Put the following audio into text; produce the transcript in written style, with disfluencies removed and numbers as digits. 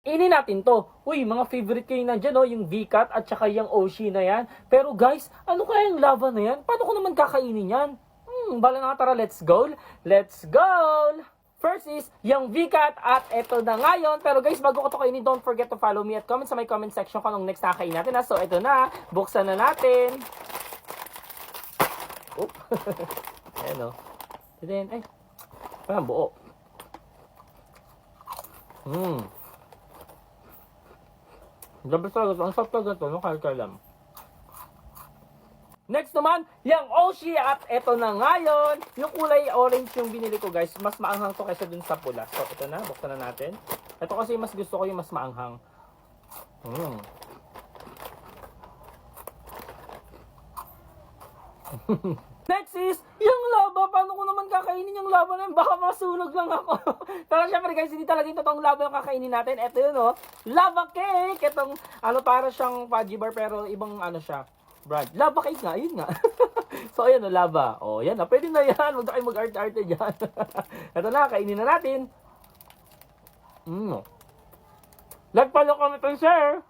kainin natin to. Uy, mga favorite kayo nandyan, no? Yung VCAT at saka yung Oshi na yan. Pero guys, ano kaya yung lava na yan? Paano ko naman kakainin yan? Bala na, tara, let's go! Let's go! First is, yung VCAT at eto na ngayon. Pero guys, bago ko to kainin, don't forget to follow me at comment sa my comment section kung anong next na kainin natin. So, eto na. Buksan na natin. Oop. Ayan, o. Then, ay. Parang buo. Gabi talaga. Ang sarap talaga ito. No? Kahit-kalam. Next naman, yung Oshi at eto na ngayon. Yung kulay orange yung binili ko guys. Mas maanghang to kaysa dun sa pula. So, ito na. Buksan na natin. Ito kasi mas gusto ko yung mas maanghang. Next is, yung lava. Paano ko naman kakainin yung lava na yun? Baka masunog lang ako. Pero syempre guys, hindi talaga yung totoong lava yung kakainin natin. Ito yun, oh. Lava cake. Itong, para siyang fudgy bar pero ibang siya. Brad, lava cake nga, yun nga. So, ayan o, lava. O, yan na, pwede na yan. Huwag na kayo mag-art-arte dyan. Ito na, kainin na natin. Like, follow, comment, and share.